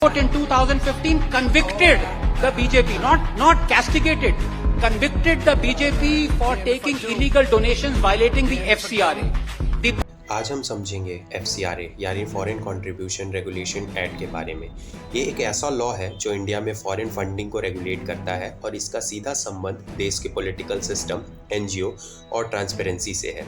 in 2015 convicted the BJP, not castigated, convicted the BJP for taking illegal donations violating the FCRA. आज हम समझेंगे FCRA यानी foreign contribution regulation act के बारे में। ये एक ऐसा लॉ है जो इंडिया में फॉरेन फंडिंग को रेगुलेट करता है और इसका सीधा संबंध देश के पॉलिटिकल सिस्टम, NGO और ट्रांसपेरेंसी से है।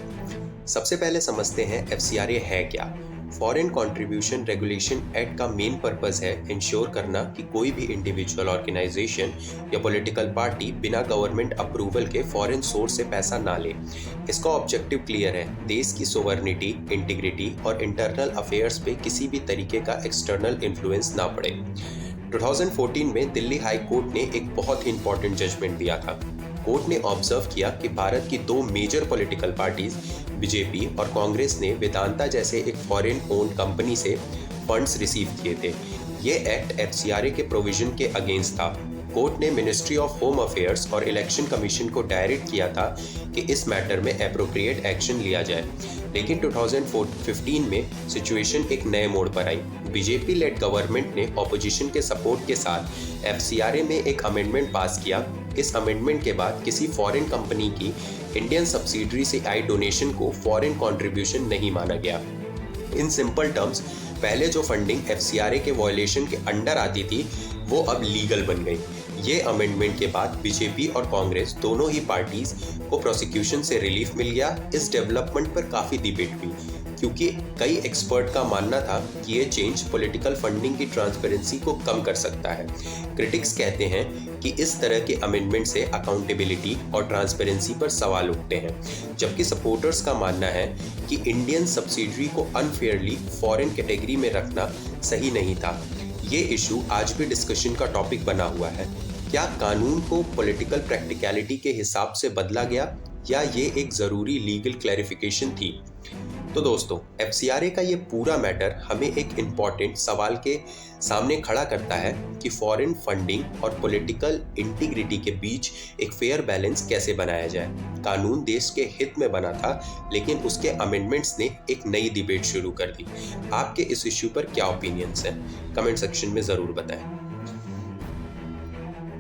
सबसे पहले समझते हैं FCRA है क्या। फॉरेन कंट्रीब्यूशन रेगुलेशन एक्ट का मेन पर्पस है इंश्योर करना कि कोई भी इंडिविजुअल ऑर्गेनाइजेशन या पॉलिटिकल पार्टी बिना गवर्नमेंट अप्रूवल के फॉरेन सोर्स से पैसा ना ले। इसका ऑब्जेक्टिव क्लियर है, देश की सोवर्निटी, इंटीग्रिटी और इंटरनल अफेयर्स पे किसी भी तरीके का एक्सटर्नल इन्फ्लुएंस ना पड़े। 2014 में दिल्ली हाई कोर्ट ने एक बहुत इंपॉर्टेंट जजमेंट दिया था। कोर्ट ने ऑब्जर्व किया कि भारत की दो मेजर पॉलिटिकल पार्टीज बीजेपी और कांग्रेस ने वेदांता जैसे एक फॉरेन ओन्ड कंपनी से फंड्स रिसीव किए थे। ये एक्ट FCRA के प्रोविजन के अगेंस्ट था। कोर्ट ने मिनिस्ट्री ऑफ होम अफेयर्स और इलेक्शन कमीशन को डायरेक्ट किया था कि इस मैटर में एप्रोप्रिएट एक्शन लिया जाए। लेकिन 2015 में सिचुएशन एक नए मोड़ पर आई। बीजेपी लेड गवर्नमेंट ने ऑपोजिशन के सपोर्ट के साथ FCRA में एक अमेंडमेंट पास किया। इस अमेंडमेंट के बाद किसी फॉरेन कंपनी की इंडियन सब्सिडरी से आई डोनेशन को फॉरेन कंट्रीब्यूशन नहीं माना गया। इन सिंपल टर्म्स, पहले जो फंडिंग FCRA के वायलेशन के अंडर आती थी वो अब लीगल बन गई। ये अमेंडमेंट के बाद बीजेपी और कांग्रेस दोनों ही पार्टीज को प्रोसिक्यूशन से रिलीफ मिल गया। इस डेवलपमेंट पर काफ़ी डिबेट हुई क्योंकि कई एक्सपर्ट का मानना था कि ये चेंज पॉलिटिकल फंडिंग की ट्रांसपेरेंसी को कम कर सकता है। क्रिटिक्स कहते हैं कि इस तरह के अमेंडमेंट से अकाउंटेबिलिटी और ट्रांसपेरेंसी पर सवाल उठते हैं, जबकि सपोर्टर्स का मानना है कि इंडियन सब्सिडरी को अनफेयरली फॉरेन कैटेगरी में रखना सही नहीं था। ये इशू आज भी डिस्कशन का टॉपिक बना हुआ है। क्या कानून को पॉलिटिकल प्रैक्टिकलिटी के हिसाब से बदला गया या ये एक ज़रूरी लीगल क्लैरिफिकेशन थी? तो दोस्तों, FCRA का ये पूरा मैटर हमें एक इम्पॉर्टेंट सवाल के सामने खड़ा करता है कि फॉरेन फंडिंग और पॉलिटिकल इंटीग्रिटी के बीच एक फेयर बैलेंस कैसे बनाया जाए। कानून देश के हित में बना था, लेकिन उसके अमेंडमेंट्स ने एक नई डिबेट शुरू कर दी। आपके इस इश्यू पर क्या ओपिनियंस हैं? कमेंट सेक्शन में ज़रूर बताएं।